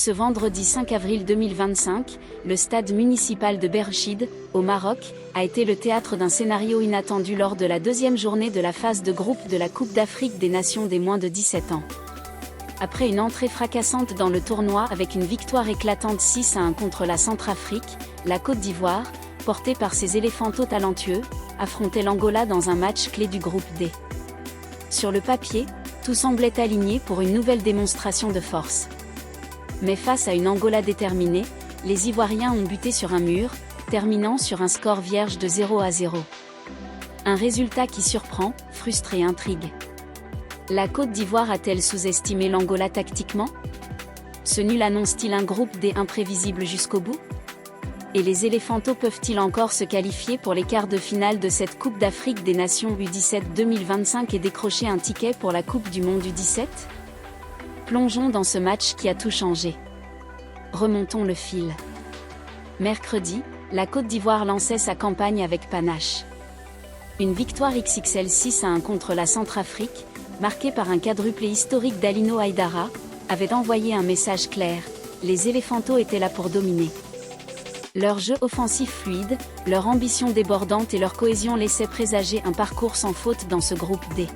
Ce vendredi 5 avril 2025, le stade municipal de Berchid, au Maroc, a été le théâtre d'un scénario inattendu lors de la deuxième journée de la phase de groupe de la Coupe d'Afrique des Nations des moins de 17 ans. Après une entrée fracassante dans le tournoi avec une victoire éclatante 6-1 contre la Centrafrique, la Côte d'Ivoire, portée par ses éléphantos talentueux, affrontait l'Angola dans un match clé du groupe D. Sur le papier, tout semblait aligné pour une nouvelle démonstration de force. Mais face à une Angola déterminée, les Ivoiriens ont buté sur un mur, terminant sur un score vierge de 0-0. Un résultat qui surprend, frustre et intrigue. La Côte d'Ivoire a-t-elle sous-estimé l'Angola tactiquement? Ce nul annonce-t-il un groupe D imprévisible jusqu'au bout? Et les éléphantos peuvent-ils encore se qualifier pour les quarts de finale de cette Coupe d'Afrique des Nations U17 2025 et décrocher un ticket pour la Coupe du Monde U17? Plongeons dans ce match qui a tout changé. Remontons le fil. Mercredi, la Côte d'Ivoire lançait sa campagne avec panache. Une victoire XXL 6-1 contre la Centrafrique, marquée par un quadruplé historique d'Alino Haïdara, avait envoyé un message clair: les éléphantos étaient là pour dominer. Leur jeu offensif fluide, leur ambition débordante et leur cohésion laissaient présager un parcours sans faute dans ce groupe D.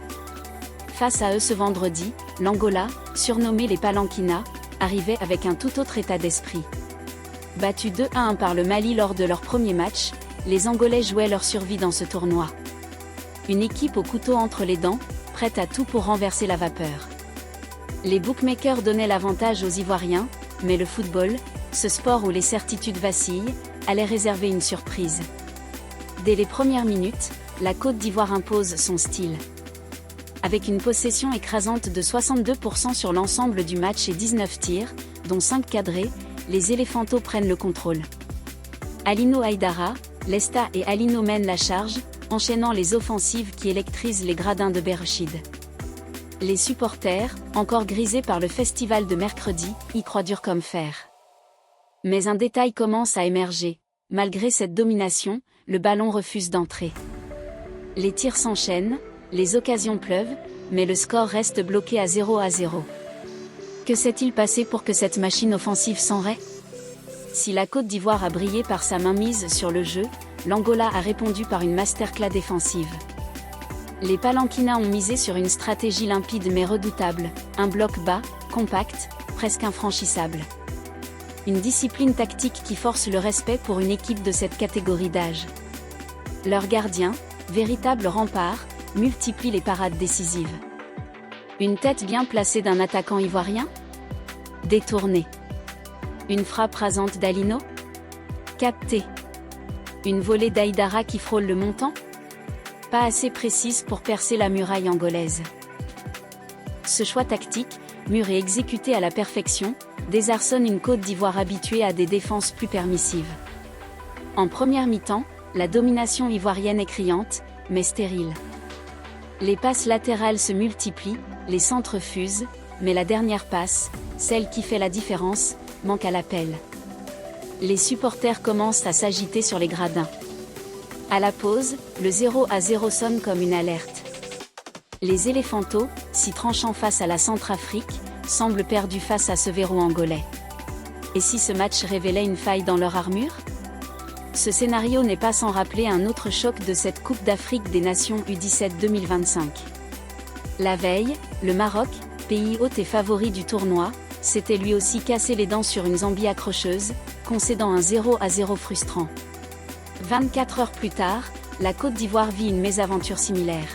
Face à eux ce vendredi, l'Angola, surnommée les Palanquinas, arrivait avec un tout autre état d'esprit. Battus 2-1 par le Mali lors de leur premier match, les Angolais jouaient leur survie dans ce tournoi. Une équipe au couteau entre les dents, prête à tout pour renverser la vapeur. Les bookmakers donnaient l'avantage aux Ivoiriens, mais le football, ce sport où les certitudes vacillent, allait réserver une surprise. Dès les premières minutes, la Côte d'Ivoire impose son style. Avec une possession écrasante de 62% sur l'ensemble du match et 19 tirs, dont 5 cadrés, les éléphantos prennent le contrôle. Alino Haïdara, Lesta et Alino mènent la charge, enchaînant les offensives qui électrisent les gradins de Berchid. Les supporters, encore grisés par le festival de mercredi, y croient dur comme fer. Mais un détail commence à émerger. Malgré cette domination, le ballon refuse d'entrer. Les tirs s'enchaînent, les occasions pleuvent, mais le score reste bloqué à 0-0. Que s'est-il passé pour que cette machine offensive s'enraye? Si la Côte d'Ivoire a brillé par sa mainmise sur le jeu, l'Angola a répondu par une masterclass défensive. Les Palanquinas ont misé sur une stratégie limpide mais redoutable, un bloc bas, compact, presque infranchissable. Une discipline tactique qui force le respect pour une équipe de cette catégorie d'âge. Leur gardien, véritable rempart, multiplie les parades décisives. Une tête bien placée d'un attaquant ivoirien? Détournée. Une frappe rasante d'Alino? Captée. Une volée d'Haïdara qui frôle le montant? Pas assez précise pour percer la muraille angolaise. Ce choix tactique, mûr et exécuté à la perfection, désarçonne une Côte d'Ivoire habituée à des défenses plus permissives. En première mi-temps, la domination ivoirienne est criante, mais stérile. Les passes latérales se multiplient, les centres fusent, mais la dernière passe, celle qui fait la différence, manque à l'appel. Les supporters commencent à s'agiter sur les gradins. À la pause, le 0-0 sonne comme une alerte. Les éléphantos, si tranchants face à la Centrafrique, semblent perdus face à ce verrou angolais. Et si ce match révélait une faille dans leur armure? Ce scénario n'est pas sans rappeler un autre choc de cette Coupe d'Afrique des Nations U17 2025. La veille, le Maroc, pays hôte et favori du tournoi, s'était lui aussi cassé les dents sur une Zambie accrocheuse, concédant un 0-0 frustrant. 24 heures plus tard, la Côte d'Ivoire vit une mésaventure similaire.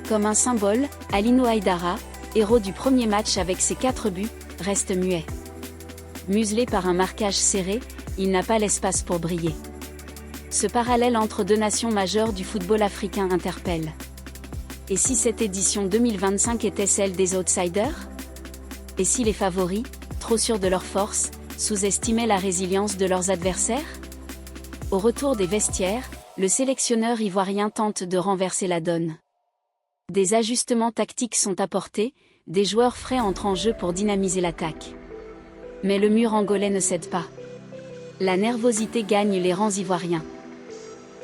Comme un symbole, Alino Haïdara, héros du premier match avec ses 4 buts, reste muet. Muselé par un marquage serré, il n'a pas l'espace pour briller. Ce parallèle entre deux nations majeures du football africain interpelle. Et si cette édition 2025 était celle des outsiders? Et si les favoris, trop sûrs de leur force, sous-estimaient la résilience de leurs adversaires? Au retour des vestiaires, le sélectionneur ivoirien tente de renverser la donne. Des ajustements tactiques sont apportés, des joueurs frais entrent en jeu pour dynamiser l'attaque. Mais le mur angolais ne cède pas. La nervosité gagne les rangs ivoiriens.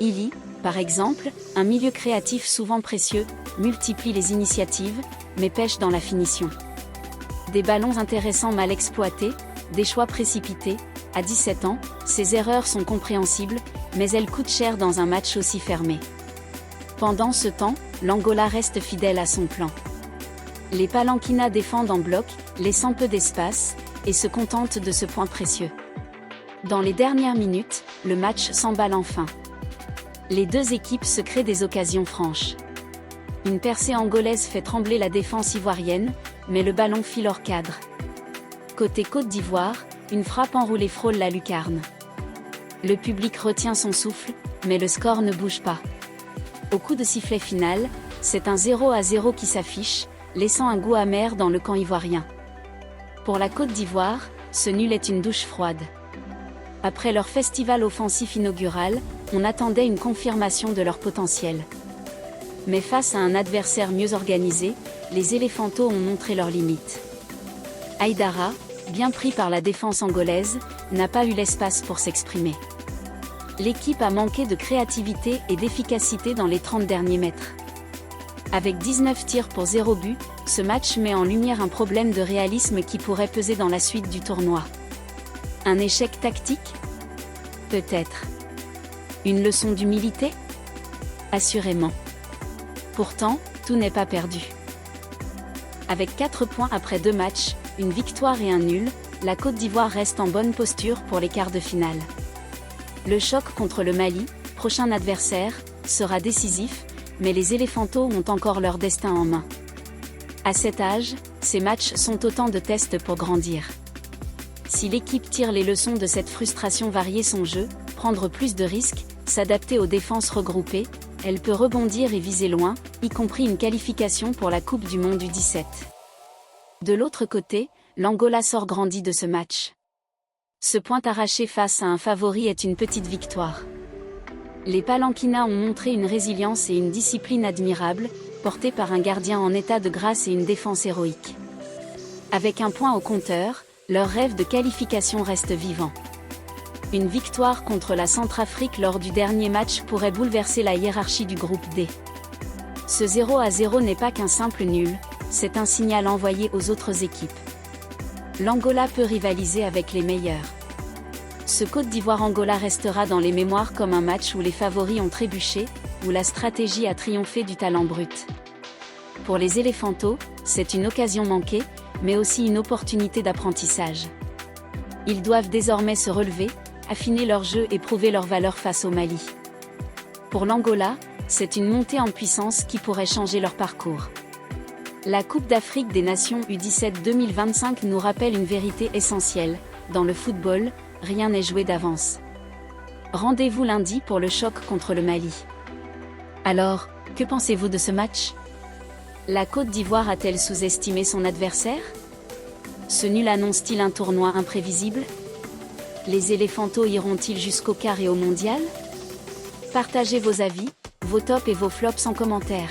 Ili, par exemple, un milieu créatif souvent précieux, multiplie les initiatives, mais pêche dans la finition. Des ballons intéressants mal exploités, des choix précipités. À 17 ans, ces erreurs sont compréhensibles, mais elles coûtent cher dans un match aussi fermé. Pendant ce temps, l'Angola reste fidèle à son plan. Les Palanquinas défendent en bloc, laissant peu d'espace, et se contentent de ce point précieux. Dans les dernières minutes, le match s'emballe enfin. Les deux équipes se créent des occasions franches. Une percée angolaise fait trembler la défense ivoirienne, mais le ballon file hors cadre. Côté Côte d'Ivoire, une frappe enroulée frôle la lucarne. Le public retient son souffle, mais le score ne bouge pas. Au coup de sifflet final, c'est un 0-0 qui s'affiche, laissant un goût amer dans le camp ivoirien. Pour la Côte d'Ivoire, ce nul est une douche froide. Après leur festival offensif inaugural, on attendait une confirmation de leur potentiel. Mais face à un adversaire mieux organisé, les éléphantos ont montré leurs limites. Aïdara, bien pris par la défense angolaise, n'a pas eu l'espace pour s'exprimer. L'équipe a manqué de créativité et d'efficacité dans les 30 derniers mètres. Avec 19 tirs pour 0 but, ce match met en lumière un problème de réalisme qui pourrait peser dans la suite du tournoi. Un échec tactique ? Peut-être. Une leçon d'humilité ? Assurément. Pourtant, tout n'est pas perdu. Avec 4 points après 2 matchs, une victoire et un nul, la Côte d'Ivoire reste en bonne posture pour les quarts de finale. Le choc contre le Mali, prochain adversaire, sera décisif, mais les éléphantos ont encore leur destin en main. À cet âge, ces matchs sont autant de tests pour grandir. Si l'équipe tire les leçons de cette frustration, varier son jeu, prendre plus de risques, s'adapter aux défenses regroupées, elle peut rebondir et viser loin, y compris une qualification pour la Coupe du Monde U17. De l'autre côté, l'Angola sort grandi de ce match. Ce point arraché face à un favori est une petite victoire. Les Palanquinas ont montré une résilience et une discipline admirables, portés par un gardien en état de grâce et une défense héroïque. Avec un point au compteur, leur rêve de qualification reste vivant. Une victoire contre la Centrafrique lors du dernier match pourrait bouleverser la hiérarchie du groupe D. Ce 0-0 n'est pas qu'un simple nul, c'est un signal envoyé aux autres équipes. L'Angola peut rivaliser avec les meilleurs. Ce Côte d'Ivoire-Angola restera dans les mémoires comme un match où les favoris ont trébuché, où la stratégie a triomphé du talent brut. Pour les éléphantos, c'est une occasion manquée, mais aussi une opportunité d'apprentissage. Ils doivent désormais se relever, affiner leur jeu et prouver leur valeur face au Mali. Pour l'Angola, c'est une montée en puissance qui pourrait changer leur parcours. La Coupe d'Afrique des Nations U17 2025 nous rappelle une vérité essentielle, dans le football, rien n'est joué d'avance. Rendez-vous lundi pour le choc contre le Mali. Alors, que pensez-vous de ce match ? La Côte d'Ivoire a-t-elle sous-estimé son adversaire ? Ce nul annonce-t-il un tournoi imprévisible ? Les éléphantos iront-ils jusqu'au quart et au mondial ? Partagez vos avis, vos tops et vos flops en commentaire.